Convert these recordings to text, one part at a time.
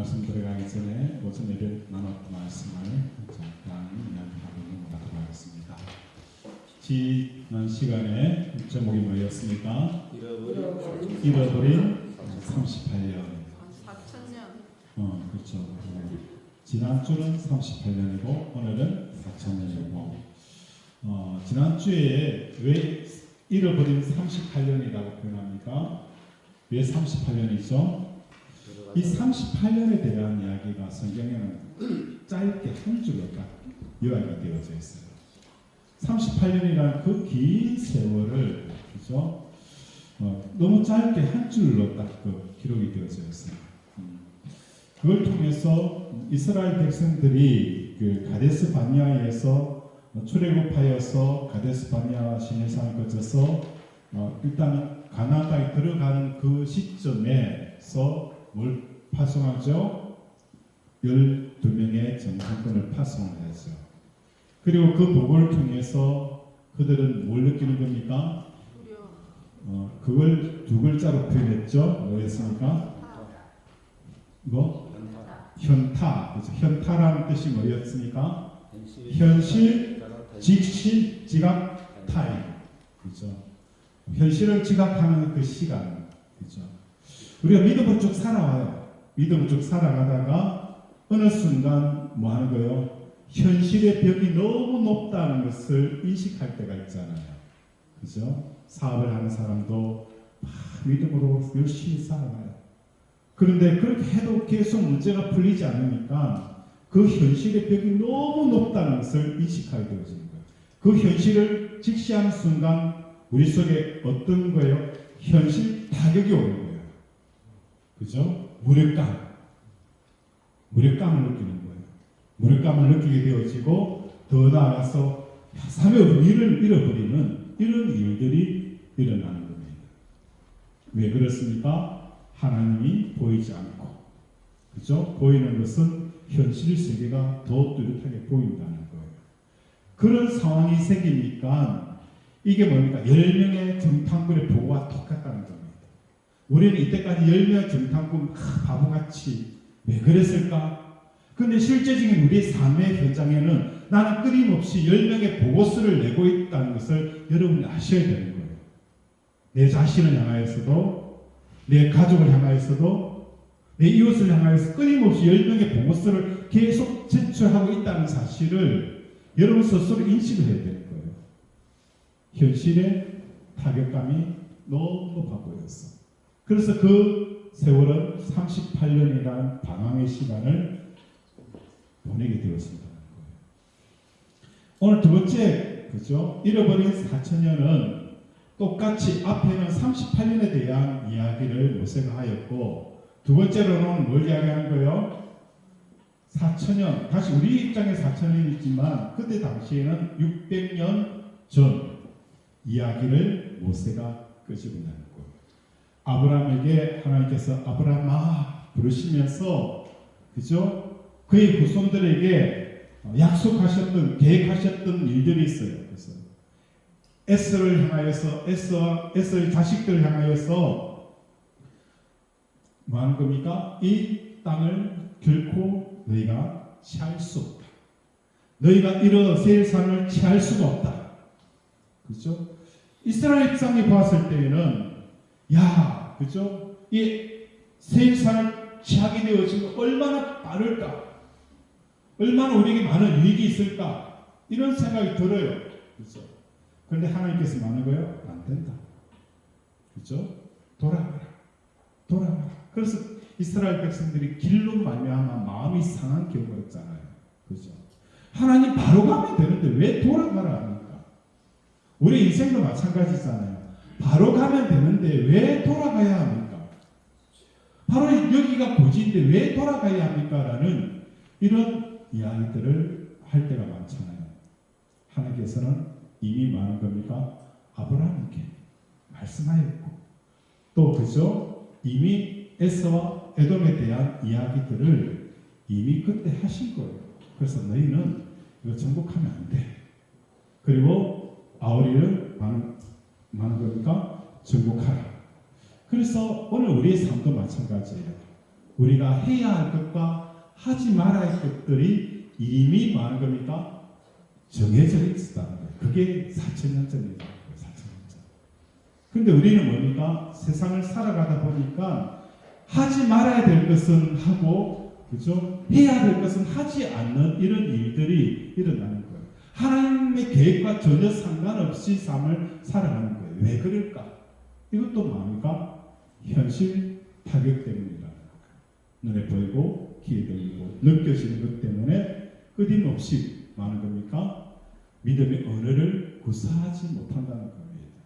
말씀 들어가기 전에 오전 예배 나눴던 말씀을 잠깐 이야기하고 넘어가도록 하겠습니다. 지난 시간에 제목이 뭐였습니까? 잃어버린 38년. 4,000년. 그렇죠. 지난주는 38년이고 오늘은 4,000년이고 지난주에 왜 잃어버린 38년이라고 표현합니까? 왜 38년이죠? 이 38년에 대한 이야기가 성경에는 짧게 한 줄로 딱 요약이 되어져 있어요. 38년이라는 그 긴 세월을 그죠? 너무 짧게 한 줄로 딱 그 기록이 되어져 있어요. 그걸 통해서 이스라엘 백성들이 그 가데스 바네아에서 출애굽하여서 가데스 바네아 시내산을 거쳐서 일단 가나안 땅에 들어가는 그 시점에서 뭘 파송하죠? 12명의 정탐꾼을 파송을 했어요. 그리고 그 보고를 통해서 그들은 뭘 느끼는 겁니까? 그걸 두 글자로 표현했죠. 뭐였습니까? 뭐? 현타. 그렇죠. 현타라는 뜻이 뭐였습니까? 현실, 직시, 지각, 타임. 그렇죠. 현실을 지각하는 그 시간. 그렇죠. 우리가 믿음을 쭉 살아와요. 믿음을 쭉 살아가다가 어느 순간 뭐 하는 거예요? 현실의 벽이 너무 높다는 것을 인식할 때가 있잖아요. 그죠? 사업을 하는 사람도 믿음으로 열심히 살아가요. 그런데 그렇게 해도 계속 문제가 풀리지 않으니까 그 현실의 벽이 너무 높다는 것을 인식하게 되어지는 거예요. 그 현실을 직시하는 순간 우리 속에 어떤 거예요? 현실 타격이 오는 거예요. 그죠? 무력감을 느끼는 거예요. 무력감을 느끼게 되어지고 더 나아가서 삶의 의미를 잃어버리는 이런 일들이 일어나는 겁니다. 왜 그렇습니까? 하나님이 보이지 않고, 그죠? 보이는 것은 현실 세계가 더 뚜렷하게 보인다는 거예요. 그런 상황이 생기니까 이게 뭡니까? 10명의 정탐꾼의 보고와 똑같다는 겁니다. 우리는 이때까지 10명의 정탐꾼 바보같이 왜 그랬을까? 근데 실제적인 우리의 삶의 현장에는 나는 끊임없이 10명의 보고서를 내고 있다는 것을 여러분이 아셔야 되는 거예요. 내 자신을 향하여서도, 내 가족을 향하여서도, 내 이웃을 향하여서 끊임없이 10명의 보고서를 계속 제출하고 있다는 사실을 여러분 스스로 인식을 해야 되는 거예요. 현실의 타격감이 너무 높아 보였어. 그래서 그 세월은 38년이라는 방황의 시간을 보내게 되었습니다. 오늘 두 번째, 그죠? 잃어버린 4,000년은 똑같이 앞에는 38년에 대한 이야기를 모세가 하였고, 두 번째로는 뭘 이야기하는 거예요? 4,000년, 다시 우리 입장에 4,000년이지만 그때 당시에는 600년 전 이야기를 모세가 끄집어내는 거예요. 아브라함에게 하나님께서 아브라함아 부르시면서, 그죠? 그의 후손들에게 약속하셨던, 계획하셨던 일들이 있어요. 그래서 에스를 향하여서, 에스의 자식들을 향하여서 뭐 하는 겁니까? 이 땅을 결코 너희가 취할 수 없다. 너희가 이런 세일산을 취할 수가 없다. 그렇죠? 이스라엘 입장에 봤을 때에는 그죠? 이 세일산을 취하게 되어지면 얼마나 빠를까? 얼마나 우리에게 많은 유익이 있을까? 이런 생각이 들어요. 그렇죠? 그런데 하나님께서 말하는 거예요? 안 된다. 그렇죠? 돌아가라. 그래서 이스라엘 백성들이 길로 말미암아 마음이 상한 경우가 있잖아요. 그렇죠? 하나님 바로 가면 되는데 왜 돌아가라 합니까? 우리 인생도 마찬가지잖아요. 바로 가면 되는데 왜 돌아가야 합니까? 바로 여기가 고지인데 왜 돌아가야 합니까? 라는 이런 이야기들을 할 때가 많잖아요. 하나님께서는 이미 많은 겁니까? 아브라함에게 말씀하였고, 또 그죠? 이미 에서와 에돔에 대한 이야기들을 이미 그때 하신 거예요. 그래서 너희는 이거 정복하면 안 돼. 그리고 아우리를 많은 겁니까? 정복하라. 그래서 오늘 우리의 삶도 마찬가지예요. 우리가 해야 할 것과 하지 말아야 할 것들이 이미 많은 겁니까? 정해져 있었다는 거예요. 그게 4,000년 전이다. 4,000년 전. 근데 우리는 뭡니까? 세상을 살아가다 보니까 하지 말아야 될 것은 하고, 그죠? 해야 될 것은 하지 않는 이런 일들이 일어나는 거예요. 하나님의 계획과 전혀 상관없이 삶을 살아가는 거예요. 왜 그럴까? 이것도 뭡니까? 현실 타격 때문이라는 거예요. 눈에 보이고 귀에 들리고 느껴지는 것 때문에 끊임없이 많은 겁니까? 믿음의 언어를 구사하지 못한다는 겁니다.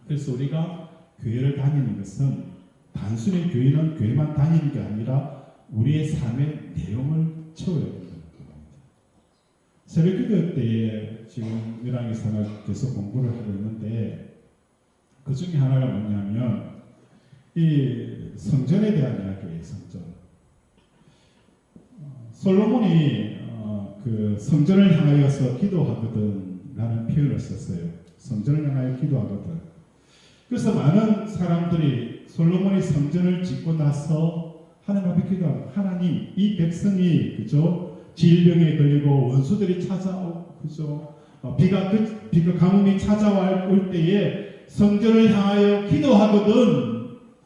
그래서 우리가 교회를 다니는 것은 단순히 교회만 다니는 게 아니라 우리의 삶의 내용을 채워야 된다는 겁니다. 새벽 기도 때에 지금 일왕에서는 계속 공부를 하고 있는데 그 중에 하나가 뭐냐면 이 성전에 대한 이야기예요. 성전. 솔로몬이 그 성전을 향하여서 기도하거든 라는 표현을 썼어요. 성전을 향하여 기도하거든. 그래서 많은 사람들이 솔로몬이 성전을 짓고 나서 하나님 앞에 기도하고, 하나님 이 백성이 그죠 질병에 걸리고 원수들이 찾아오고 그죠 비가 가뭄이 찾아올 때에 성전을 향하여 기도하거든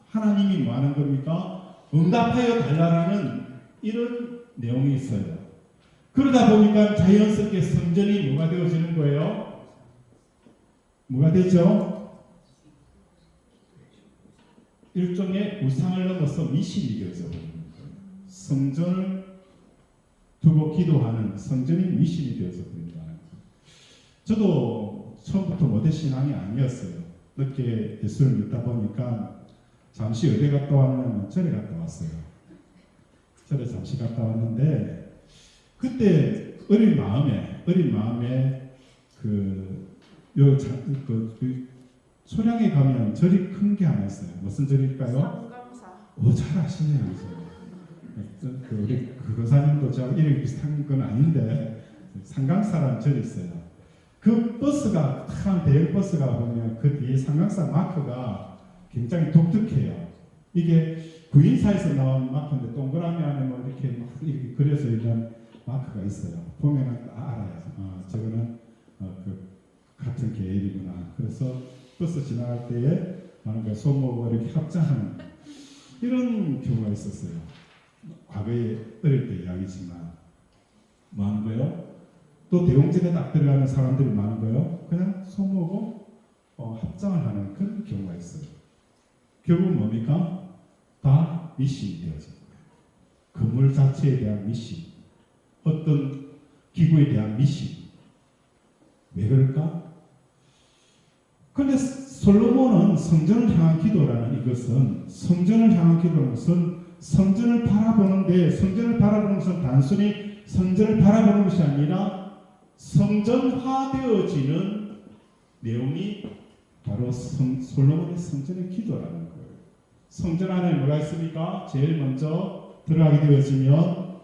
하나님이 뭐 하는 겁니까? 응답하여 달라라는 이런 내용이 있어요. 그러다 보니까 자연스럽게 성전이 뭐가 되어지는 거예요? 뭐가 되죠? 일종의 우상을 넘어서 미신이 되어져 버리는 거예요. 성전을 두고 기도하는 성전이 미신이 되어져 버린다는 거예요. 저도 처음부터 모태 신앙이 아니었어요. 늦게 예수를 믿다 보니까 잠시 어디 갔다 왔냐면 절에 갔다 왔어요. 절에 잠시 갔다 왔는데 그때 어린 마음에 소량에 가면 절이 큰 게 하나 있어요. 무슨 절일까요? 상강사. 잘 아시네요. 우리 그거사님도 저하고 이름이 비슷한 건 아닌데 상강사라는 절이 있어요. 그 버스가 큰 대형 버스가 보면 그 뒤에 상강사 마크가 굉장히 독특해요. 이게 구인사에서 나온 마크인데 동그라미 안에 뭐 이렇게 그려져 있는 마크가 있어요. 보면 알아요. 저거는 그 같은 계열이구나. 그래서 버스 지나갈 때에 많은 걸 손목을 이렇게 합장하는 이런 경우가 있었어요. 과거에 어릴 때 이야기지만 많은 거요. 또 대웅전에 딱 들어가는 사람들이 많은 거요. 그냥 손목을 합장을 하는 그런 경우가 있어요. 결국은 뭡니까? 다 미신이 되어진 거예요. 건물 자체에 대한 미신, 어떤 기구에 대한 미신. 왜 그럴까? 그런데 솔로몬은 성전을 향한 기도라는 이것은 성전을 향한 기도라는 것은 성전을 바라보는데 성전을 바라보는 것은 단순히 성전을 바라보는 것이 아니라 성전화되어지는 내용이 바로 솔로몬의 성전의 기도라는 거예요. 성전 안에 뭐가 있습니까? 제일 먼저 들어가게 되어지면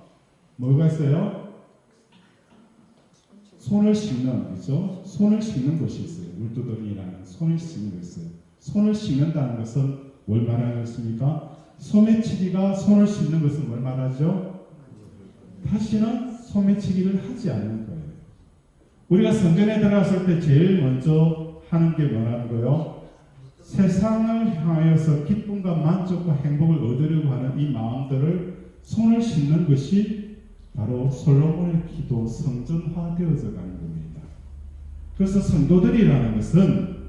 뭐가 있어요? 손을 씻는, 그죠? 손을 씻는 곳이 있어요. 물두덩이라는 손을 씻는 곳이 있어요. 손을 씻는다는 것은 뭘 말하는 것입니까? 소매치기가 손을 씻는 것은 뭘 말하죠? 다시는 소매치기를 하지 않는 거예요. 우리가 성전에 들어갔을 때 제일 먼저 하는 게 뭐라는 거예요? 세상을 향하여서 기쁨과 만족과 행복을 얻으려고 하는 이 마음들을 손을 씻는 것이 바로 솔로몬의 기도 성전화되어져 가는 겁니다. 그래서 성도들이라는 것은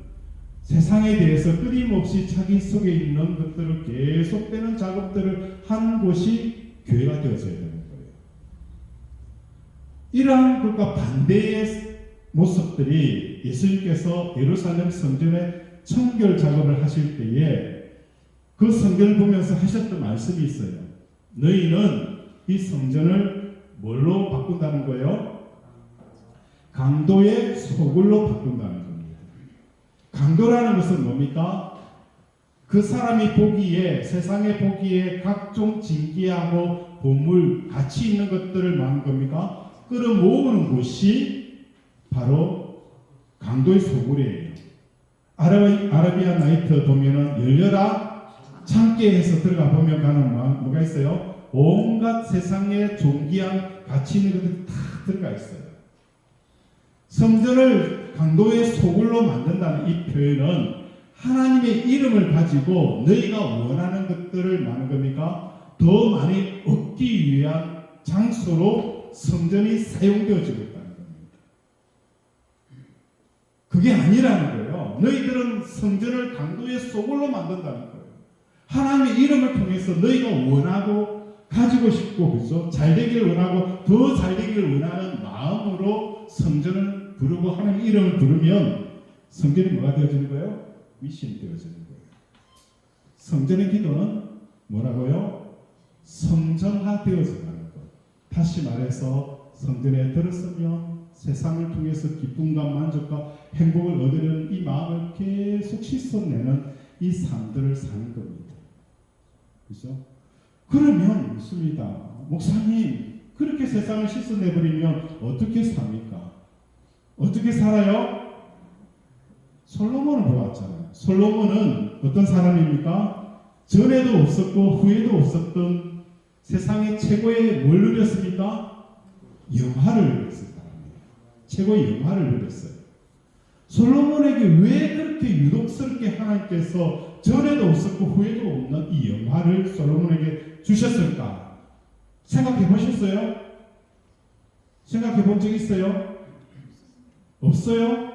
세상에 대해서 끊임없이 자기 속에 있는 것들을 계속되는 작업들을 하는 곳이 교회가 되어져야 되는 거예요. 이러한 것과 반대의 모습들이 예수님께서 예루살렘 성전의 청결 작업을 하실 때에 그 성전을 보면서 하셨던 말씀이 있어요. 너희는 이 성전을 뭘로 바꾼다는 거예요? 강도의 소굴로 바꾼다는 겁니다. 강도라는 것은 뭡니까? 그 사람이 보기에, 세상에 보기에 각종 진기하고 보물, 가치 있는 것들을 뭐하는 겁니까? 끌어모으는 곳이 바로 강도의 소굴이에요. 아라비아 나이트 보면은 열려라 창계에서 들어가 보면 가는 뭐가 있어요? 온갖 세상에 존귀한 가치 있는 것들이 다 들어가 있어요. 성전을 강도의 소굴로 만든다는 이 표현은 하나님의 이름을 가지고 너희가 원하는 것들을 많은 겁니까? 더 많이 얻기 위한 장소로 성전이 사용되어지고 있다는 겁니다. 그게 아니라는 거예요. 너희들은 성전을 강도의 소굴로 만든다는 거예요. 하나님의 이름을 통해서 너희가 원하고 가지고 싶고 그죠? 잘 되기를 원하고 더 잘 되기를 원하는 마음으로 성전을 부르고 하나님의 이름을 부르면 성전이 뭐가 되어지는 거예요? 미신이 되어지는 거예요. 성전의 기도는 뭐라고요? 성전화 되어져가는 것. 다시 말해서 성전에 들었으면 세상을 통해서 기쁨과 만족과 행복을 얻으려는 이 마음을 계속 씻어내는 이 삶들을 사는 겁니다. 그죠? 그러면 묻습니다. 목사님, 그렇게 세상을 씻어내버리면 어떻게 삽니까? 어떻게 살아요? 솔로몬을 보았잖아요. 솔로몬은 어떤 사람입니까? 전에도 없었고 후에도 없었던 세상의 최고의 뭘 누렸습니까? 영화를 누렸을 사람이에요. 최고의 영화를 누렸어요. 솔로몬에게 왜 그렇게 유독스럽게 하나님께서 전에도 없었고 후에도 없는 이 영화를 솔로몬에게 주셨을까? 생각해 보셨어요? 생각해 본 적 있어요? 없어요?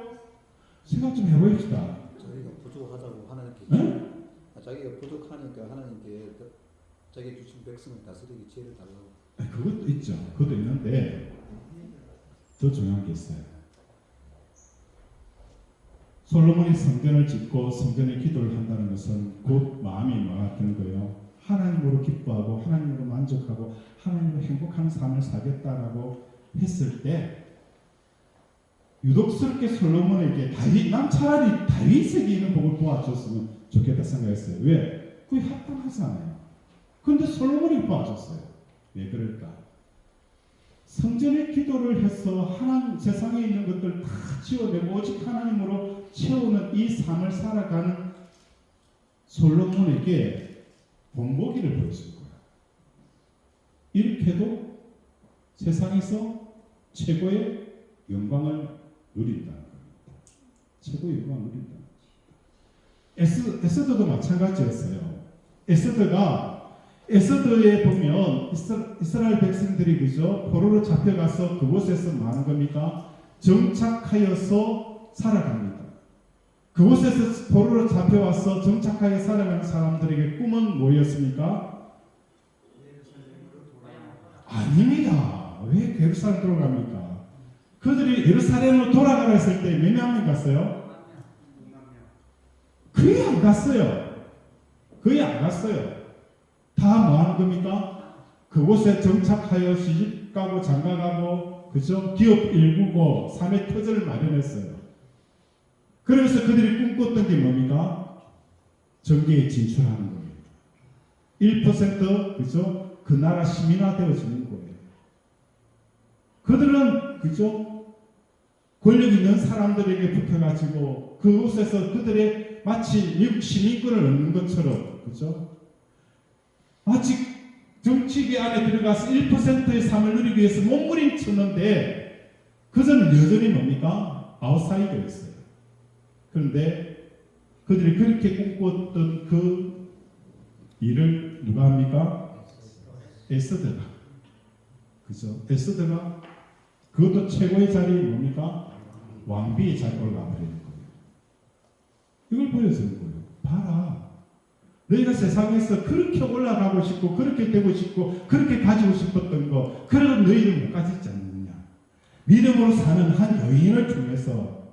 생각 좀 해봅시다. 자기가 부족하다고 하나님께 네? 자기가 부족하니까 하나님께 자기 주신 백성을 다스리기 지혜를 달라고. 그것도 있죠. 그것도 있는데 더 중요한 게 있어요. 솔로몬이 성전을 짓고 성전에 기도를 한다는 것은 곧 마음이 뭐 같은 거예요? 하나님으로 기뻐하고 하나님으로 만족하고 하나님으로 행복한 삶을 살겠다라고 했을 때 유독스럽게 솔로몬에게 난 차라리 다윗에게 있는 복을 도와줬으면 좋겠다 생각했어요. 왜? 그게 합당하잖아요. 그런데 솔로몬이 도와줬어요. 왜 그럴까? 성전의 기도를 해서 세상에 있는 것들 다 치워내고 오직 하나님으로 채우는 이 삶을 살아가는 솔로몬에게 본보기를 보여준 거야. 이렇게 해도 세상에서 최고의 영광을 누린다는 겁니다. 최고의 영광을 누린다는 겁니다. 에스더도 마찬가지였어요. 에스더에 보면 이스라엘 백성들이 그죠? 포로로 잡혀가서 그곳에서 뭐 하는 겁니까? 정착하여서 살아갑니다. 그곳에서 포로로 잡혀와서 정착하여 살아가는 사람들에게 꿈은 뭐였습니까? 아닙니다. 왜 예루살렘 돌아갑니까? 그들이 예루살렘으로 돌아가라 했을 때 몇 명이 갔어요? 거의 안 갔어요. 거의 안 갔어요. 다 뭐 하는 겁니까? 그곳에 정착하여 시집가고 장가가고 그죠? 기업 일구고 삶의 터전을 마련했어요. 그러면서 그들이 꿈꿨던 게 뭡니까? 정계에 진출하는 겁니다. 1% 그죠? 그 나라 시민화 되어지는 거예요. 그들은 그죠? 권력 있는 사람들에게 붙어가지고 그곳에서 그들의 마치 미국 시민권을 얻는 것처럼 그죠? 마치 정치계 안에 들어가서 1%의 삶을 누리기 위해서 몸부림쳤는데 그들은 여전히 뭡니까? 아웃사이더였어요. 그런데 그들이 그렇게 꿈꿨던 그 일을 누가 합니까? 에스더가. 그죠? 에스더가 그것도 최고의 자리 뭡니까? 왕비의 자리에 올라버리는 거예요. 이걸 보여주는 거예요. 봐라. 너희가 세상에서 그렇게 올라가고 싶고 그렇게 되고 싶고 그렇게 가지고 싶었던 거 그런 너희를 못 가졌지 않느냐. 믿음으로 사는 한 여인을 통해서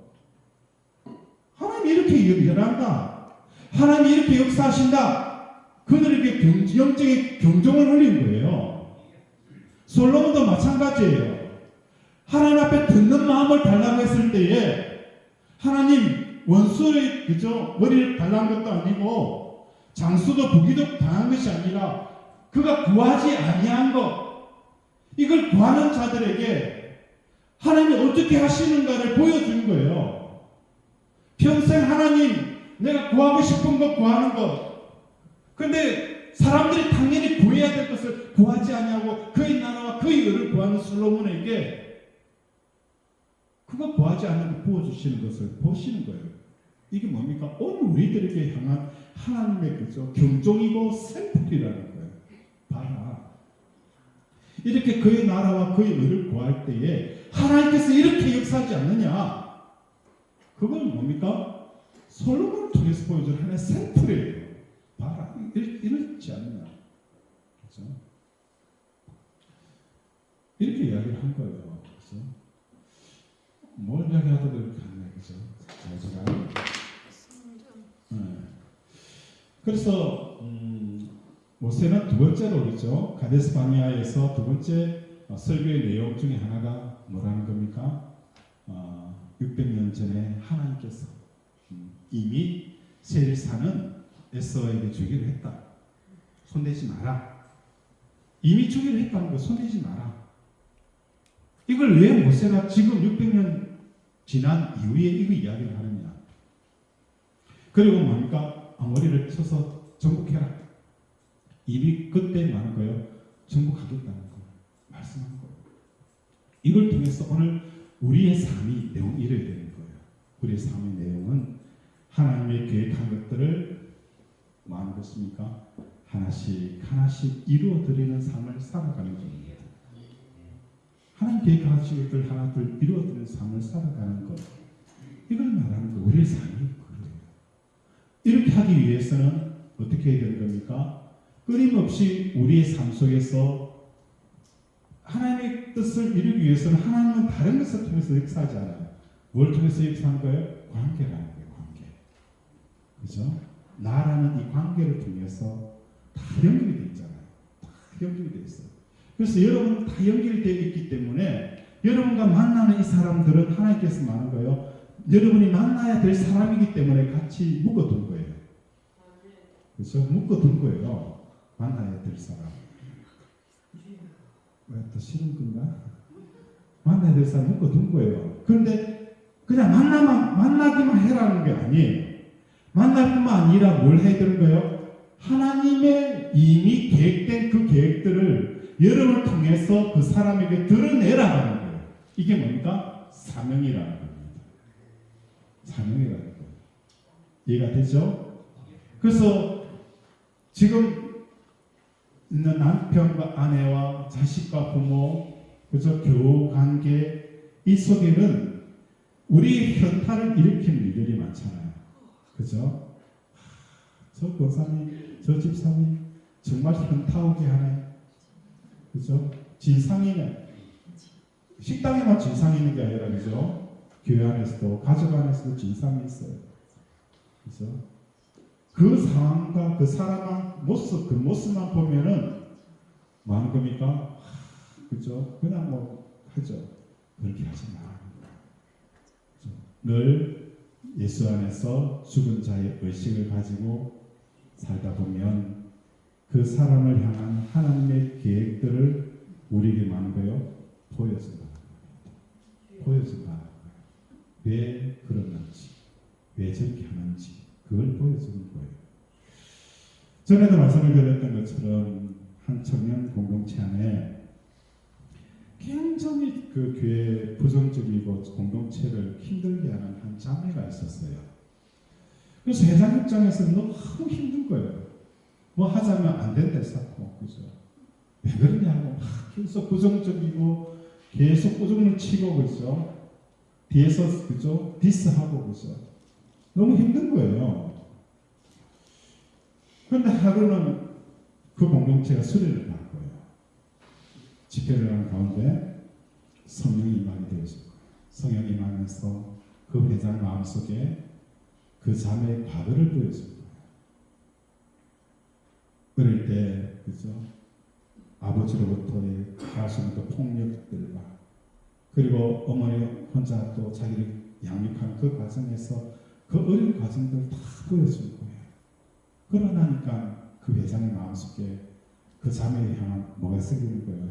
하나님이 이렇게 일한다. 하나님이 이렇게 역사하신다. 그들에게 영적인 경종을 울린 거예요. 솔로몬도 마찬가지예요. 하나님 앞에 듣는 마음을 달라고 했을 때에 하나님 원수의 그죠 머리를 달라는 것도 아니고 장수도 부기도 당한 것이 아니라 그가 구하지 아니한 것 이걸 구하는 자들에게 하나님이 어떻게 하시는가를 보여준 거예요. 평생 하나님 내가 구하고 싶은 것 구하는 것 그런데 사람들이 당연히 구해야 될 것을 구하지 아니하고 그의 나라와 그의 의를 구하는 솔로몬에게 그거 구하지 않는 거 부어주시는 것을 보시는 거예요. 이게 뭡니까? 오늘 우리들에게 향한 하나님의 그죠 경종이고 샘플이라는 거예요. 봐라. 이렇게 그의 나라와 그의 의를 구할 때에 하나님께서 이렇게 역사하지 않느냐? 그건 뭡니까? 솔로몬을 통해서 보여준 하나의 샘플이에요. 봐라. 이렇지 않느냐? 그죠? 이렇게 이야기를 한 거예요. 그죠? 뭘 이야기하더라도 이렇게 하네. 그죠? 제가 그래서 모세는 두 번째로 그렇죠. 가데스 바네아에서 두 번째 설교의 내용 중에 하나가 뭐라는 겁니까? 600년 전에 하나님께서 이미 세일사는 에서에게 주기로 했다. 손대지 마라. 이미 주기로 했다는 거 손대지 마라. 이걸 왜 모세가 지금 600년 지난 이후에 이거 이야기를 하느냐? 그리고 뭡니까? 머리를 쳐서 정복해라. 이미 그때 말한 거예요. 정복하겠다는 거 말씀한 거예요. 이걸 통해서 오늘 우리의 삶이 내용 이래야 되는 거예요. 우리의 삶의 내용은 하나님의 계획한 것들을 뭐 하는 것입니까? 하나씩 하나씩 이루어드리는 삶을 살아가는 겁니다. 하나님 계획하신 것들 하나둘 이루어드리는 삶을 살아가는 것. 이걸 말하는 거 우리의 삶이 그래요. 이렇게 하기 위해서는 어떻게 해야 되는 겁니까? 끊임없이 우리의 삶 속에서 하나님의 뜻을 이루기 위해서는 하나님은 다른 것을 통해서 역사하지 않아요. 뭘 통해서 역사하는 거예요? 관계라는 거예요. 관계. 그죠? 나라는 이 관계를 통해서 다 연결이 되어 있잖아요. 다 연결이 되어 있어요. 그래서 여러분 다 연결되어 있기 때문에 여러분과 만나는 이 사람들은 하나님께서 말하는 거예요. 여러분이 만나야 될 사람이기 때문에 같이 묶어둔 거예요. 그렇죠? 묶어둔 거예요. 만나야 될 사람. 왜 또 싫은 건가? 만나야 될 사람 묶어둔 거예요. 그런데 그냥 만나기만 해라는 게 아니에요. 만날 뿐만 아니라 뭘 해야 되는 거예요? 하나님의 이미 계획된 그 계획들을 여러분을 통해서 그 사람에게 드러내라는 거예요. 이게 뭡니까? 사명이라는 겁니다. 사명이라는 거예요. 이해가 되죠? 그래서 지금 있는 남편과 아내와 자식과 부모, 그죠? 교우 관계 이 속에는 우리 현타를 일으키는 일들이 많잖아요. 그죠? 저 권사님, 저 집사님 정말 현타 오게 하네. 그죠? 진상이네. 식당에만 진상이 있는 게 아니라 그죠? 교회 안에서도 가족 안에서도 진상이 있어요. 그죠? 그 상황과 그 사람의 모습, 그 모습만 보면은 뭐 하는 겁니까? 그죠? 그냥 뭐 하죠. 그렇게 하지 마. 늘 예수 안에서 죽은 자의 의식을 가지고 살다 보면 그 사람을 향한 하나님의 계획들을 우리에게 많은 거예요. 보여준다. 보여준다. 왜 그러는지, 왜 저렇게 하는지 그걸 보여주는 거예요. 전에도 말씀을 드렸던 것처럼 한 청년 공동체 안에 굉장히 그 교회 부정적이고 공동체를 힘들게 하는 한 자매가 있었어요. 그래서 회장 입장에서는 너무 힘든 거예요. 뭐 하자면 안 된다 했었고, 그죠? 왜 그러냐고 계속 부정적이고 계속 꾸중을 치고, 그죠? 뒤에서 그죠? 디스하고, 그죠? 너무 힘든 거예요. 그런데 하루는 그 공동체가 수련을 받은 거예요. 집회를 하는 가운데 성령이 임하게 되었을 거예요. 성령이 임하면서 그 회장 마음속에 그 자매의 과거를 보여준 거예요. 어릴 때, 그죠? 아버지로부터의 가시는 폭력들과 그리고 어머니 혼자 또 자기를 양육하는 그 과정에서 그 어린 과정들을 다 보여준 거예요. 그러나니까 그 회장의 마음속에 그 자매에 향한 뭐가 생기는 거예요?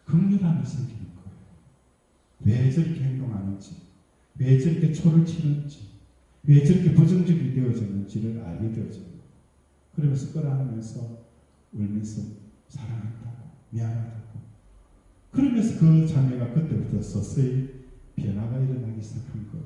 긍휼함이 생기는 거예요. 왜 저렇게 행동하는지, 왜 저렇게 초를 치는지, 왜 저렇게 부정적이 되어졌는지를 알게 되어져요. 그러면서 끌어안으면서 울면서 사랑한다고 미안하다고 그러면서 그 자매가 그때부터 서서히 변화가 일어나기 시작한 거예요.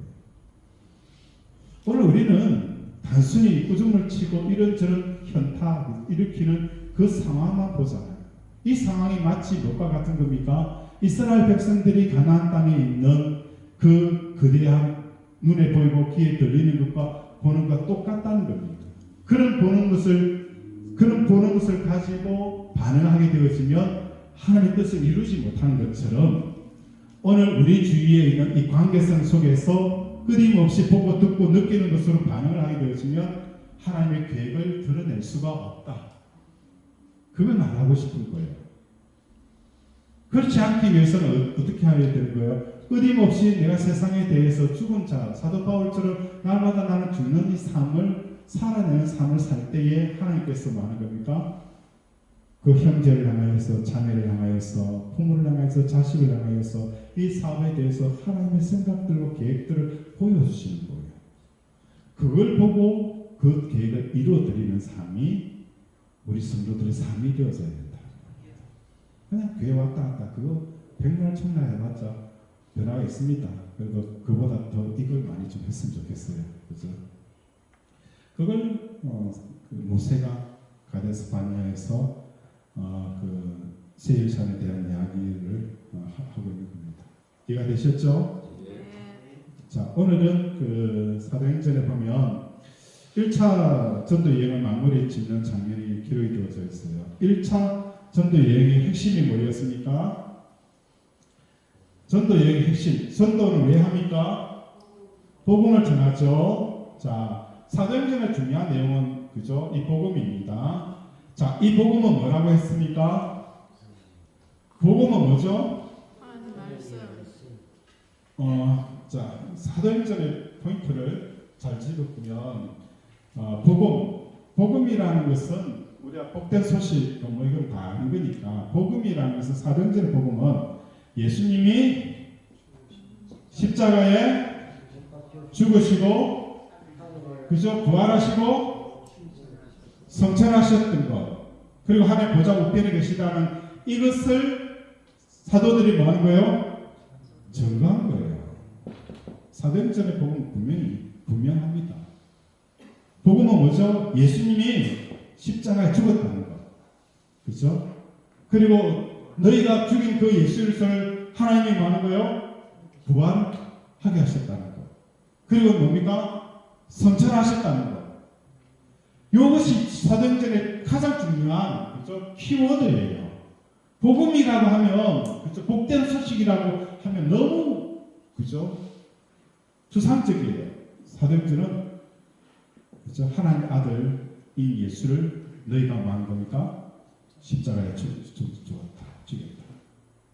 오늘 우리는 단순히 꾸중을 치고 이런저런 현타 일으키는 그 상황만 보잖아요. 이 상황이 마치 뭐가 같은 겁니까? 이스라엘 백성들이 가나안 땅에 있는 그 거대한 눈에 보이고 귀에 들리는 것과 보는 것과 똑같다는 겁니다. 그런 보는 것을 가지고 반응하게 되어지면 하나님의 뜻을 이루지 못하는 것처럼 오늘 우리 주위에 있는 이 관계성 속에서 끊임없이 보고 듣고 느끼는 것으로 반응을 하게 되어지면 하나님의 계획을 드러낼 수가 없다. 그건 안 하고 싶은 거예요. 그렇지 않기 위해서는 어떻게 해야 되는 거예요? 끊임없이 내가 세상에 대해서 죽은 자, 사도 바울처럼 날마다 나는 죽는 이 삶을 살아내는 삶을 살 때에 하나님께서 뭐 하는 겁니까? 그 형제를 향하여서, 자매를 향하여서, 부모를 향하여서, 자식을 향하여서 이 사업에 대해서 하나님의 생각들과 계획들을 보여주시는 거예요. 그걸 보고 그 계획을 이루어드리는 삶이 우리 성도들의 삶이 되어져야 된다. 그냥 교회 왔다 갔다 그거 백날 청라 해봤자 변화가 있습니다. 그래도 그보다 더 이걸 많이 좀 했으면 좋겠어요. 그죠? 그걸 그 모세가 가데스 바네아에서 그 세일산에 대한 이야기를 하고 있는 겁니다. 이해가 되셨죠? 자, 오늘은 그 사도행전에 보면 1차 전도 여행을 마무리 짓는 장면이 기록이 되어져 있어요. 1차 전도 여행의 핵심이 뭐였습니까? 전도 여행의 핵심. 전도는 왜 합니까? 복음을 전하죠. 자, 사도행전의 중요한 내용은 그죠? 이 복음입니다. 자, 이 복음은 뭐라고 했습니까? 복음은 뭐죠? 하나님 말씀. 자, 사도행전의 포인트를 잘 짚어보면 복음이라는 것은 우리가 복된 소식 뭐 이걸 다 아는 거니까 복음이라는 것은 사도행전의 복음은 예수님이 십자가에 죽으시고 그죠? 부활하시고 성천하셨던 것 그리고 하나님 보좌 우편에 계시다는 이것을 사도들이 뭐 하는 거예요? 증거한 거예요. 사도행전의 복음은 분명합니다. 복음은 뭐죠? 예수님이 십자가에 죽었다는 것. 그렇죠? 그리고 너희가 죽인 그 예수를 하나님이 뭐 하는 거예요? 부활하게 하셨다는 것. 그리고 뭡니까? 성천하셨다는 것. 이것이 사도행전의 가장 중요한 그렇죠? 키워드예요. 복음이라고 하면 그렇죠? 복된 소식이라고 하면 너무 그죠? 추상적이에요. 사도행전은 그렇죠? 하나님의 아들 이 예수를 너희가 뭐 한 겁니까? 십자가에 죽었다.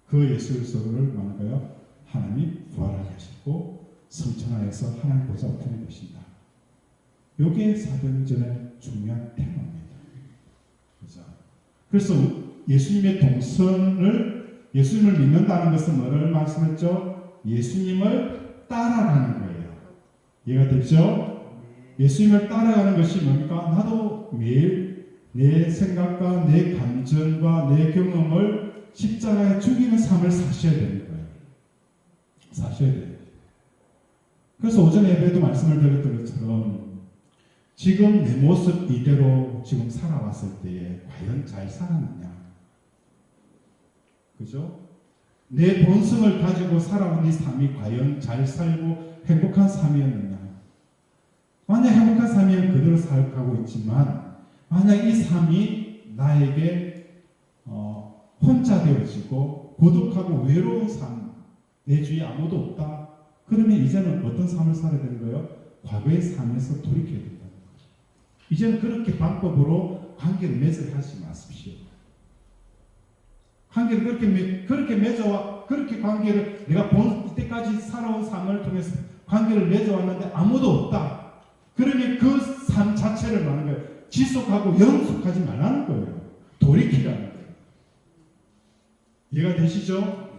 그 예수를 뭐 하는 거예요? 하나님이 부활하게 하셨고 성천하여서 하나님 보좌 우편에 계신다. 이게 사도행전의 중요한 테마입니다. 그렇죠? 그래서 예수님의 동선을 예수님을 믿는다는 것은 뭐를 말씀했죠? 예수님을 따라가는 거예요. 이해가 됐죠? 예수님을 따라가는 것이 뭡니까? 나도 매일 내 생각과 내 감정과 내 경험을 십자가에 죽이는 삶을 사셔야 되는 거예요. 사셔야 돼요. 그래서 오전 예배도 말씀을 드렸던 것처럼 지금 내 모습 이대로 지금 살아왔을 때에 과연 잘 살았느냐? 그죠? 내 본성을 가지고 살아온 이 삶이 과연 잘 살고 행복한 삶이었느냐? 만약 행복한 삶이면 그대로 살아가고 있지만 만약 이 삶이 나에게 혼자 되어지고 고독하고 외로운 삶, 내 주위에 아무도 없다. 그러면 이제는 어떤 삶을 살아야 되는 거예요? 과거의 삶에서 돌이켜야 된다는 거죠. 이제는 그렇게 방법으로 관계를 맺어하지 마십시오. 관계를 그렇게 맺어와 그렇게 관계를 내가 본 이때까지 살아온 삶을 통해서 관계를 맺어왔는데 아무도 없다. 그러면 그 삶 자체를 말하는 거예요. 지속하고 연속하지 말라는 거예요. 돌이키라는 거예요. 이해가 되시죠?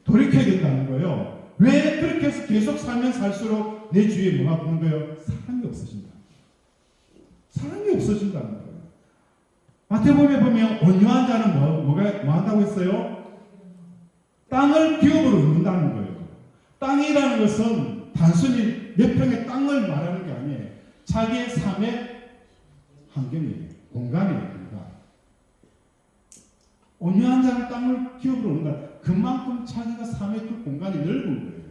돌이켜야 된다는 거예요. 왜 그렇게 해서 계속 살면 살수록 내 주위에 뭐가 보는 거예요? 사랑이 없어진다. 사랑이 없어진다는 거예요. 마태복음에 보면 온유한 자는 뭐 한다고 했어요? 땅을 기업으로 얻는다는 거예요. 땅이라는 것은 단순히 몇 평의 땅을 말하는 게 아니에요. 자기의 삶의 환경이에요. 공간이에요. 온유한 자는 땅을 기업으로 얻는다. 그만큼 자기가 삶의 그 공간이 넓은 거예요.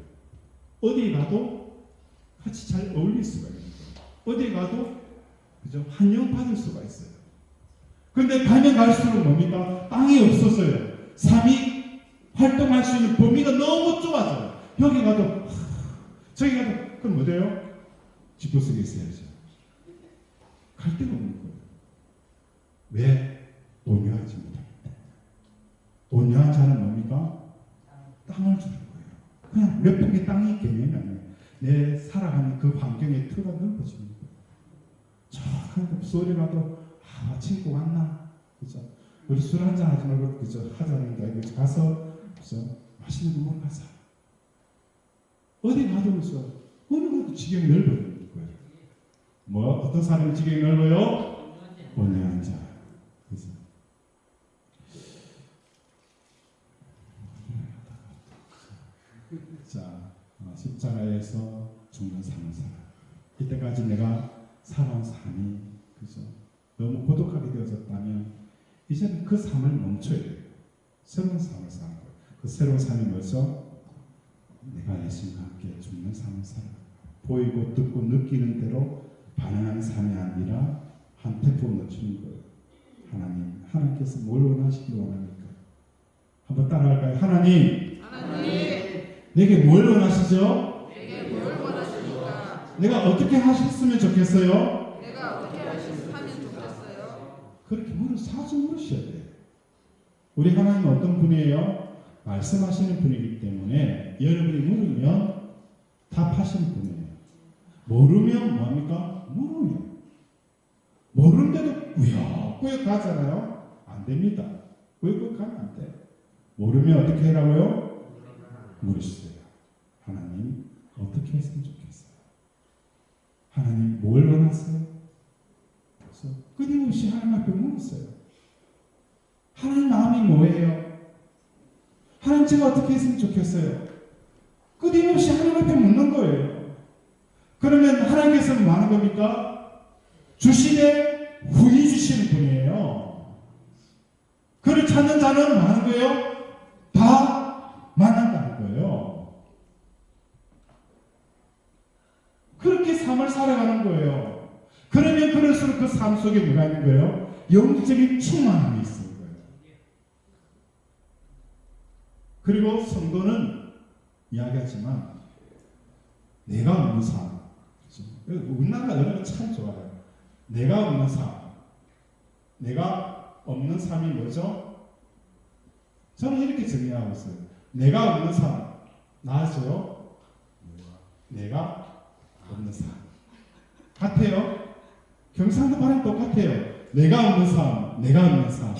어디 가도 같이 잘 어울릴 수가 있는 거예요. 어디 가도 그죠? 환영받을 수가 있어요. 그런데 가면 갈수록 뭡니까? 땅이 없어서요. 삶이 활동할 수 있는 범위가 너무 좁아져요. 여기 가도 저기 가도 그럼 뭐 돼요? 집도 속에 있어야죠. 갈 데가 없는 거예요. 왜? 온유하지 못합니다. 온유한 자는 뭡니까? 땅을 주는 거예요. 그냥 몇 평의 땅이 개념이 아니에요. 내 살아가는 그 환경의 틀가 넓어지는 거예요. 저 소리 가도 친구 왔나? 그죠? 우리 술 한잔 하지 말고 그죠? 하자는 게 아니고 가서 그죠? 맛있는 거 먹으러 가자. 어디 가도 그죠? 어느 것도 지경이 넓어지는 거예요. 뭐 어떤 사람이 지경이 넓어요? 온유한 자. 그죠? 자, 십자가에서 죽는 삶을 살아. 이때까지 내가 살아온 삶이 그죠? 너무 고독하게 되어졌다면 이제는 그 삶을 멈춰야 돼요. 새로운 삶을 사는 거예요. 그 새로운 삶이 뭐죠? 내가 예수님과 함께 죽는 삶을 살아. 보이고 듣고 느끼는 대로 반응하는 삶이 아니라 한 템포 늦추는 거예요. 하나님께서 뭘 원하시길 원합니까? 한번 따라할까요? 하나님, 내게 뭘 원하시죠? 내게 뭘 원하십니까? 내가 어떻게 하셨으면 좋겠어요? 내가 어떻게 하면 좋겠어요? 그렇게 자주 물으셔야 돼요. 우리 하나님은 어떤 분이에요? 말씀하시는 분이기 때문에 여러분이 물으면 답하시는 분이에요. 모르면 뭐합니까? 물으면. 모르는데도 꾸역꾸역 가잖아요. 안 됩니다. 꾸역꾸역 가면 안 돼요. 모르면 어떻게 해라고요? 물으시세요. 하나님 어떻게 했으면 좋겠어요? 하나님 뭘 원하세요? 그래서 끊임없이 하나님 앞에 물었어요. 하나님 마음이 뭐예요? 하나님 제가 어떻게 했으면 좋겠어요? 끊임없이 하나님 앞에 묻는 거예요. 그러면 하나님께서 뭐 하는 겁니까? 주시되 후히 주시는 분이에요. 그를 찾는 자는 뭐 하는 거예요? 다 만난다는 거예요. 그렇게 삶을 살아가는 거예요. 그러면 그럴수록 그 삶 속에 뭐가 있는 거예요? 영적인 충만함이 있는 거예요. 그리고 성도는 이야기하지만 내가 없는 삶. 우리나라 언어가 참 좋아요. 내가 없는 삶. 내가 없는 삶이 뭐죠? 저는 이렇게 정리하고 있어요. 내가 없는 삶. 나아져요? 내가 없는 삶. 같아요? 경상도 발음 똑같아요. 내가 없는 삶. 내가 없는 삶.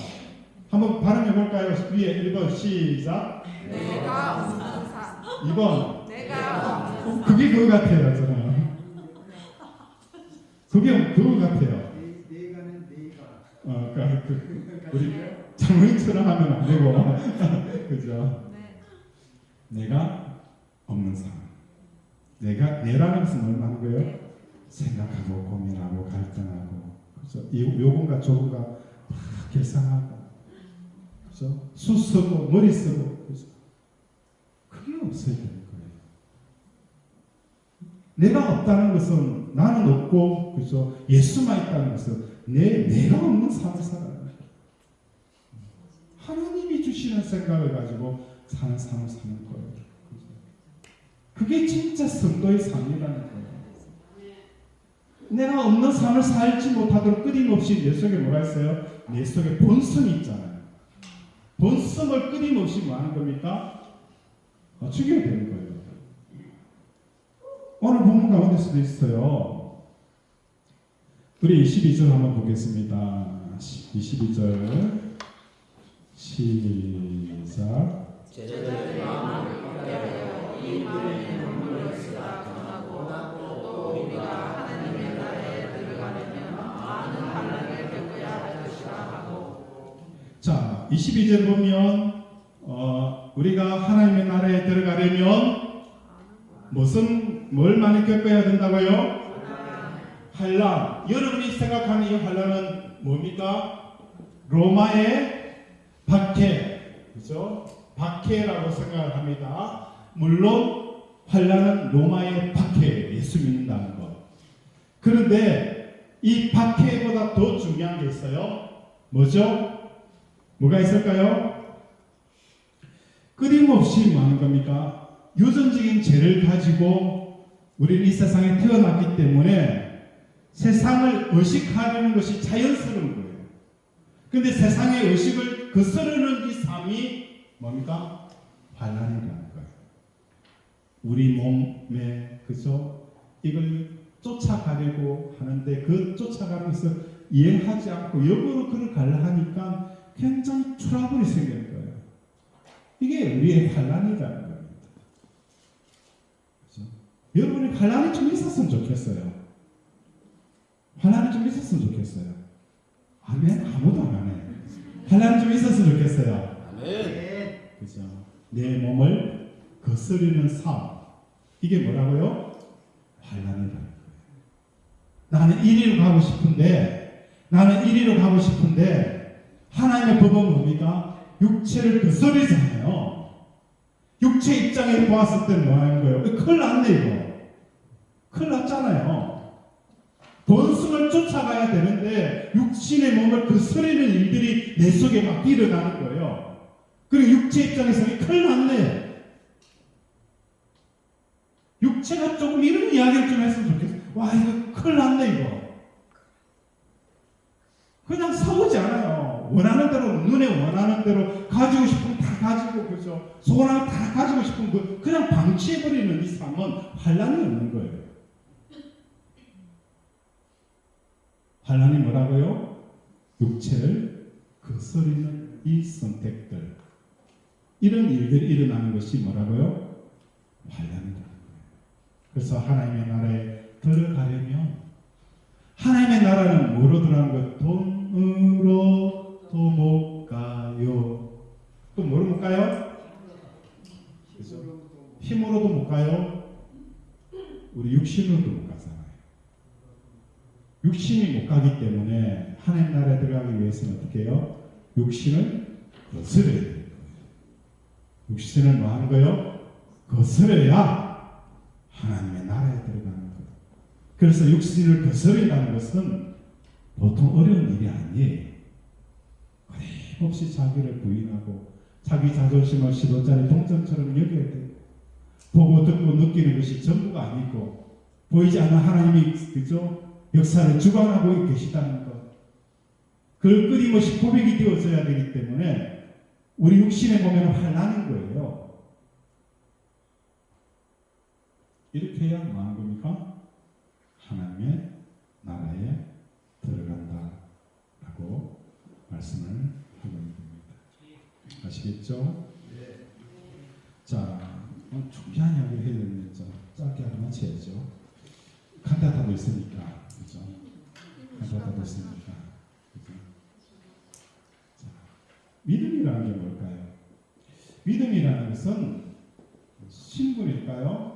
한번 발음해볼까요? 위에 1번 시작. 내가 없는 삶. 2번. 내가 없는 삶. 그게 그거 같아요. 저는. 그게 그거 같아요. 내가는 내가. 우리 장모님처럼 하면 안 되고. 그죠? 네. 내가 없는 삶. 내라는 것은 얼마나 거예요? 생각하고 고민하고 갈등하고, 그죠? 요금과 조금과 다 계산하고, 그죠? 수 쓰고 머리 쓰고, 그죠? 그게 없어야 되는 거예요. 내가 없다는 것은 나는 없고, 그죠? 예수만 있다는 것은 내가 없는 삶을 살아요. 하나님이 주시는 생각을 가지고 사는 삶을 사는 거예요. 그죠? 그게 진짜 성도의 삶이라는 거예요. 내가 없는 삶을 살지 못하도록 끊임없이 내 속에 뭐가 있어요? 내 속에 본성이 있잖아요. 본성을 끊임없이 뭐 하는 겁니까? 죽여야 되는 거예요. 오늘 본문 가운데 수도 있어요. 우리 22절 한번 보겠습니다. 22절 시작. 제자들의 마음을 굳게 하여 이 마음의 눈물을 쓰라 전하고 또 우리가 하나님의 나라에 들어가려면 많은 환난을 겪어야 할 것이라 하고 자, 22절 보면 우리가 하나님의 나라에 들어가려면 뭘 많이 겪어야 된다고요? 환란. 여러분이 생각하는 이 환란은 뭡니까? 로마의 박해, 그죠? 박해라고 생각을 합니다. 물론 환란은 로마의 박해, 예수 믿는다는 것. 그런데 이 박해보다 더 중요한 게 있어요. 뭐죠? 뭐가 있을까요? 끊임없이 뭐 하는 겁니까? 유전적인 죄를 가지고 우리는 이 세상에 태어났기 때문에 세상을 의식하려는 것이 자연스러운 거예요. 근데 세상의 의식을 거스르는 이 삶이 뭡니까? 환란이라는 거예요. 우리 몸에, 그죠? 이걸 쫓아가려고 하는데 그 쫓아가면서 이해하지 않고 역으로 그를 가려 하니까 굉장히 트러블이 생기는 거예요. 이게 우리의 환란이라는 겁니다. 그죠? 여러분이 환란이 좀 있었으면 좋겠어요. 환란이 좀 있었으면 좋겠어요. 아멘? 아무도 안 하네. 환란이 좀 있었으면 좋겠어요. 아멘. 그죠? 내 몸을 거스르는 삶. 이게 뭐라고요? 환란이라는 거예요. 나는 이리로 가고 싶은데 하나님의 법은 뭡니까? 육체를 거스르잖아요. 육체 입장에 보았을 때는 뭐 하는 거예요? 큰일 났네 이거. 큰일 났잖아요. 본성을 쫓아가야 되는데 육신의 몸을 거스르는 일들이 내 속에 막 일어나는 거예요. 그리고 육체 입장에서는 큰일 났네. 육체가 조금 이런 이야기를 좀 했으면 좋겠어요. 와 이거 큰일 났네 이거. 그냥 싸우지 않아요. 원하는 대로, 눈에 원하는 대로 가지고 싶으면 다 가지고, 그죠? 소원하면 다 가지고 싶은 거 그냥 방치해버리는 이 삶은 환란이 없는 거예요. 환란이 뭐라고요? 육체를 거스르는 이 선택들, 이런 일들이 일어나는 것이 뭐라고요? 환란이라는 거예요. 그래서 하나님의 나라에 들어가려면 하나님의 나라는 뭐로 들어가는 거예요? 돈으로도 못 가요. 또 뭐로 못 가요? 그죠? 힘으로도 못 가요. 우리 육신으로도 못 가잖아요. 육신이 못 가기 때문에 하나님 나라에 들어가기 위해서는 어떻게 해요? 육신을 거스려야 돼요. 육신을 뭐 하는 거예요? 거스려야 하나님의 나라에 들어가는 거예요. 그래서 육신을 거스린다는 것은 보통 어려운 일이 아니에요. 끊임없이 자기를 부인하고 자기 자존심을 시도자리 동전처럼 여겨야 돼요. 보고 듣고 느끼는 것이 전부가 아니고 보이지 않는 하나님이, 그죠? 역사를 주관하고 계시다는 것. 그걸 끊임없이 고백이 되어져야 되기 때문에 우리 육신의 몸에는 환란인 거예요. 이렇게 해야 뭐 하는 겁니까? 하나님의 나라에 들어간다라고 말씀을 하고 있는 겁니다. 아시겠죠? 네. 자, 중요한 이야기를 해야 되는데 짧게 하고 마쳐야죠. 칸타타도 있으니까, 그죠? 칸타타도 있으니까, 그죠? 자, 믿음이라는 게 뭘까요? 믿음이라는 것은 신분일까요?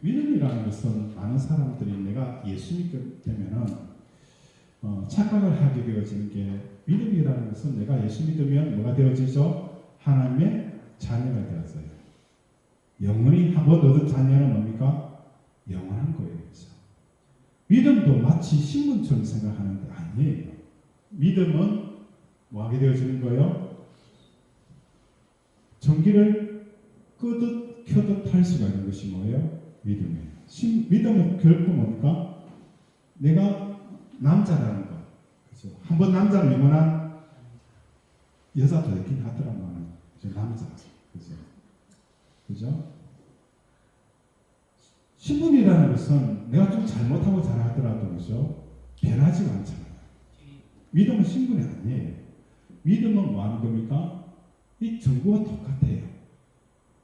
믿음이라는 것은 많은 사람들이 내가 예수 믿게 되면은 착각을 하게 되어지는 게, 믿음이라는 것은 내가 예수 믿으면 뭐가 되어지죠? 하나님의 자녀가 되어져요. 영원히 한번 얻은 자녀는 뭡니까? 영원한 거예요. 그렇죠? 믿음도 마치 신분처럼 생각하는데 아니에요. 믿음은 뭐 하게 되어지는 거예요? 전기를 끄듯 켜듯 할 수가 있는 것이 뭐예요? 믿음이에요. 믿음은 결코 뭡니까? 내가 남자라는 거. 그렇죠? 한번 남자는 영원한 여자도 있긴 하더라만, 남자. 그죠? 그죠? 신분이라는 것은 내가 좀 잘못하고 잘하더라도, 그죠? 변하지가 않잖아요. 믿음은 신분이 아니에요. 믿음은 뭐 하는 겁니까? 이 전구와 똑같아요.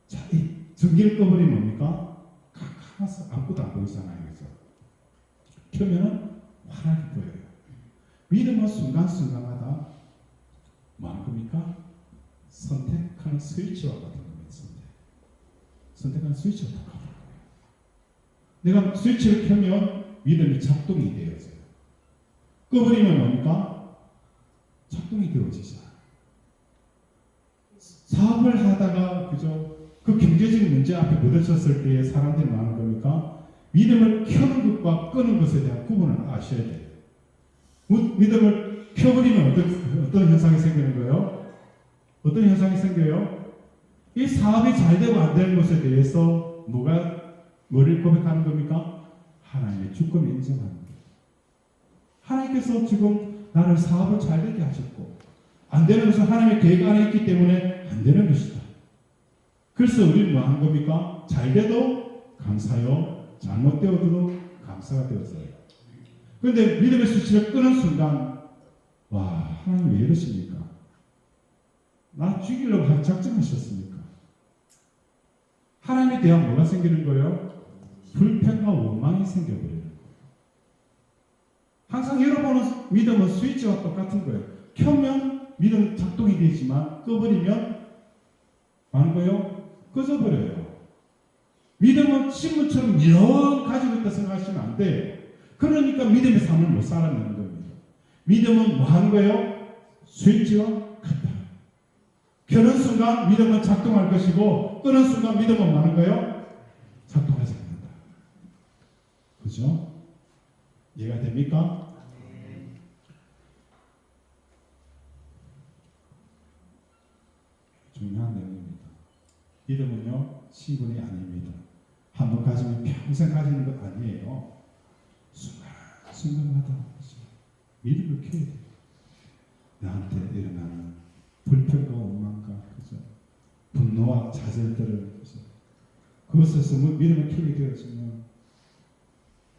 자, 이 전기를 꺼버리면 뭡니까? 가까워서 아무것도 안 보이잖아요. 그죠? 켜면은 환하게 보여요. 믿음은 순간순간마다 뭐하는 겁니까? 선택하는 스위치와 같은 겁니다. 선택하는 스위치가 다 가는 거예요. 내가 스위치를 켜면 믿음이 작동이 되어져요. 꺼버리면 뭡니까? 작동이 되어지잖아요. 사업을 하다가 그죠? 그 경제적인 문제 앞에 부딪혔을 때에 사람들이 뭐하는 겁니까? 믿음을 켜는 것과 끄는 것에 대한 구분을 아셔야 돼요. 믿음을 켜버리면 어떤 현상이 생기는 거예요? 어떤 현상이 생겨요? 이 사업이 잘 되고 안 되는 것에 대해서 뭐를 고백하는 겁니까? 하나님의 주권을 인정하는 거예요. 하나님께서 지금 나를 사업을 잘 되게 하셨고 안 되는 것은 하나님의 계획 안에 있기 때문에 안 되는 것이다. 그래서 우리는 뭐 하는 겁니까? 잘 돼도 감사요, 잘못되어도 감사가 되었어요. 그런데 믿음의 수치를 끄는 순간 와, 하나님 왜 이러십니까? 나 죽이려고 작정하셨습니까? 하나님에 대한 뭐가 생기는 거예요? 불평과 원망이 생겨버리는 거예요. 항상 여러분은 믿음은 스위치와 똑같은 거예요. 켜면 믿음 작동이 되지만 꺼버리면 뭐하는 거예요? 꺼져버려요. 믿음은 신문처럼 영 가지고 있다 생각하시면 안 돼요. 그러니까 믿음의 삶을 못 살아내는 겁니다. 믿음은 뭐하는 거예요? 스위치와 같다. 켜는 순간 믿음은 작동할 것이고 끄는 순간 믿음은 뭐하는 거예요? 작동하지 않는다. 그죠? 이해가 됩니까? 중요한 내용입니다. 믿음은요, 신분이 아닙니다. 한번 가지면 평생 가지는 것 아니에요. 순간마다 믿음을 켜야 돼요. 나한테 일어나는 불평과 원망과 그죠? 분노와 좌절들을 그죠? 그것에서 믿음을 켜게 되어지면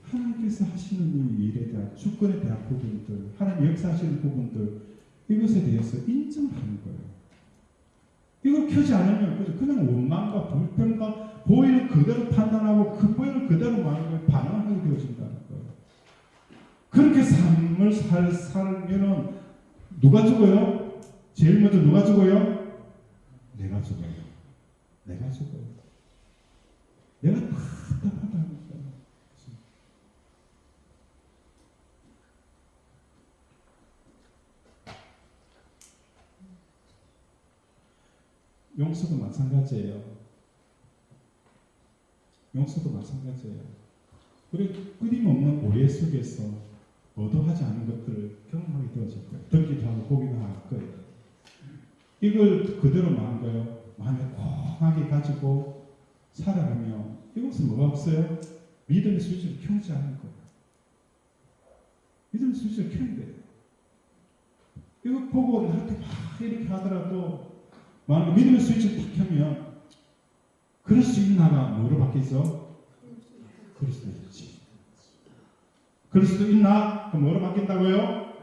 하나님께서 하시는 이 일에 대한 주권에 대한 부분들, 하나님 역사하시는 부분들 이것에 대해서 인정하는 거예요. 이걸 켜지 않으면 그냥 원망과 불평과 보이는 그대로 판단하고 그 보이는 그대로 반응하게 되어진다는 거예요. 그렇게 삶을 살면은 누가 죽어요? 제일 먼저 누가 죽어요? 내가 죽어요. 내가 죽어요. 내가 답답하다는 거예요. 용서도 마찬가지예요. 용서도 마찬가지예요. 우리 끊임없는 오해 속에서 의도하지 않은 것들을 경험하게 되어질 거예요. 듣기도 하고 보기도 할 거예요. 이걸 그대로 말한 거예요. 마음에 콩하게 가지고 살아가며 이것은 뭐가 없어요? 믿음의 스위치를 켜지 않을 거예요. 믿음의 스위치를 켜야 돼요. 이거 보고 나한테 막 이렇게 하더라도 만약 믿음의 스위치를 탁 켜면 그럴 수 있나가 뭐로 바뀌죠? 그럴 수도 있지. 그럴 수도 있나? 그럼 뭐로 바뀐다고요?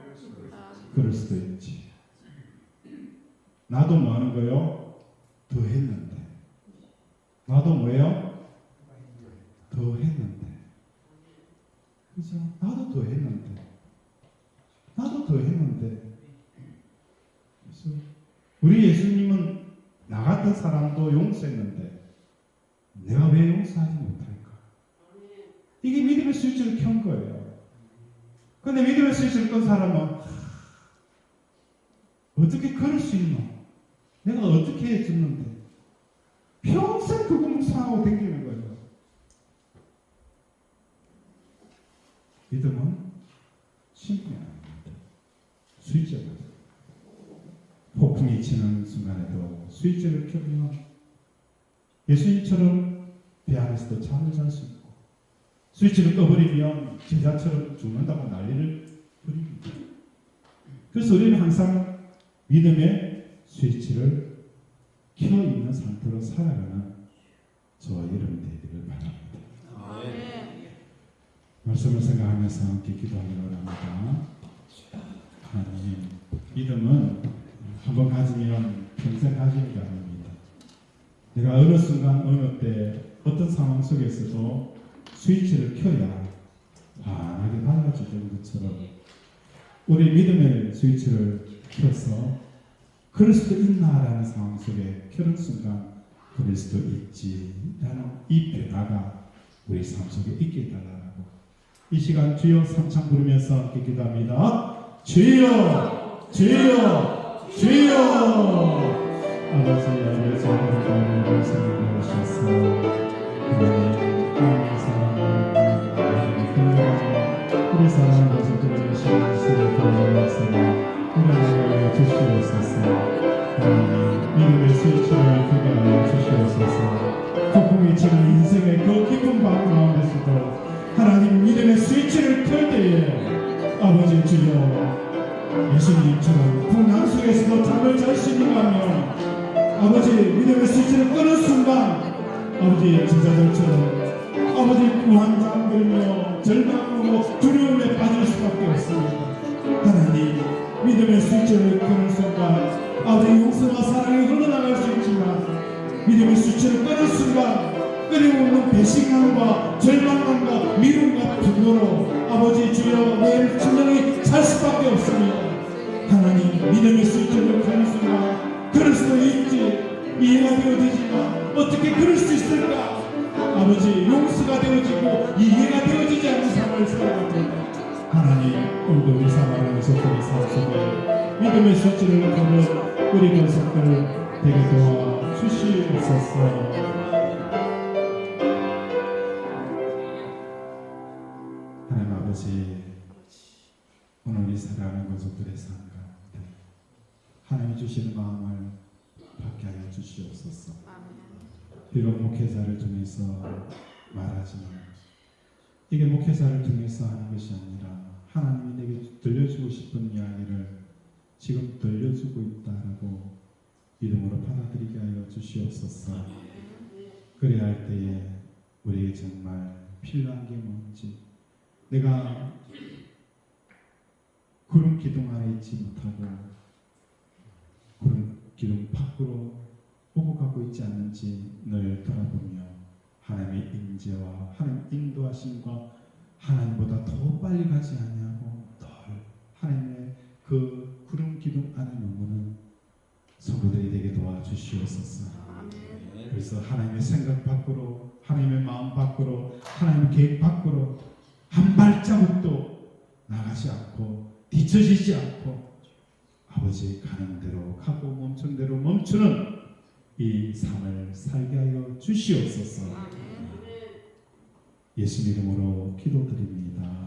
그럴 수도 있지. 나도 뭐 하는 거예요? 더 했는데. 나도 뭐예요? 더 했는데. 그죠? 나도 더 했는데. 나도 더 했는데. 그래서 우리 예수님은 나 같은 사람도 용서했는데 내가 왜 용서하지 못할까? 이게 믿음의 스위치를 켠 거예요. 근데 믿음의 스위치를 끈 사람은 어떻게 그럴 수 있노? 내가 어떻게 해줬는데 평생 그거 묵상하고 댕기는 거예요. 믿음은 신분이 아닙니다. 스위치가 맞아요. 폭풍이 치는 순간에도 스위치를 켜면 예수님처럼 배 안에서도 잠을 잘 수 있고 스위치를 꺼버리면 제자처럼 죽는다고 난리를 부립니다. 그래서 우리는 항상 믿음의 스위치를 켜 있는 상태로 살아가는 저와 여러분 되기를 바랍니다. 말씀을 생각하면서 함께 기도하기를 원합니다. 하나님, 믿음은 한번 가지면 평생 가지는 게 아닙니다. 내가 어느 순간 어느 때 어떤 상황 속에서도 스위치를 켜야 환하게 밝아지는 것처럼 우리 믿음의 스위치를 켜서 그럴 수도 있나라는 상황 속에 그런 순간 그럴 수도 있지라는 이 변화가 우리 삶 속에 있게 해달라고 이 시간 주여 삼창 부르면서 함께 기도합니다. 주여 주여 주여 아버지 아버지 하나님을 말씀해 주셔서 하나님의 사랑을 흘려가지고 우리 사랑하는 것을 주시는 보여주셔서 하나님을 주시옵소서. 하나님 믿음의 스위치를 크게 하여 주시옵소서. 폭풍이 치는 인생의 그 깊은 밤 가운데서도 하나님 믿음의 스위치를 켤 때에 아버지 주여 예수님처럼 풍랑 속에서도 잠을 잘 수 있는가 하면 아버지 믿음의 스위치를 끄는 순간 아버지 제자들처럼 아버지 무한장 들며 절망으로 두려움에 빠질 수밖에 없습니다. 하나님 믿음의 스위치를 끄는 순간 아버지 용서와 사랑이 흘러나갈 수 있지만 믿음의 스위치를 끄는 순간 끊임없는 배신감과 절망감과 미움과 분노로 아버지 주여 내 심령이 찰 수밖에 없습니다. 하나님 믿음의 스위치를 끄는 순간 그럴 수도 있지 이해가 되어지지만 어떻게 그럴 수 있을까? 아버지 용서가 되어지고 이해가 되어지지 않는 삶을 살아갑니다. 하나님 오늘도 우리 살아가는 속들의 삶 속에 믿음의 스위치를 끄는 우리 권속들 되게 도와 주시옵소서. 하나님 아버지 오늘 우리 살아가는 권속들의 삶 가운데 하나님이 주시는 마음을 받게 하여 주시옵소서. 비록 목회자를 통해서 말하지만 이게 목회자를 통해서 하는 것이 아니라 하나님이 내게 들려주고 싶은 이야기를 지금 들려주고 있다라고 믿음으로 받아들이게 하여 주시옵소서. 그래야 할 때에 우리에게 정말 필요한 게 뭔지 내가 구름 기둥 안에 있지 못하고 구름 기둥 밖으로 오고 가고 있지 않는지 늘 돌아보며 하나님의 임재와 하나님 인도하심과 하나님보다 더 빨리 가지 않냐고 덜 하나님의 그 구름 기둥 안에 머무는 성도들이 되게 도와주시옵소서. 그래서 하나님의 생각 밖으로 하나님의 마음 밖으로 하나님의 계획 밖으로 한 발자국도 나가지 않고 뒤처지지 않고 아버지 가는 대로 가고 멈춘 대로 멈추는 이 삶을 살게 하여 주시옵소서. 예수 이름으로 기도드립니다.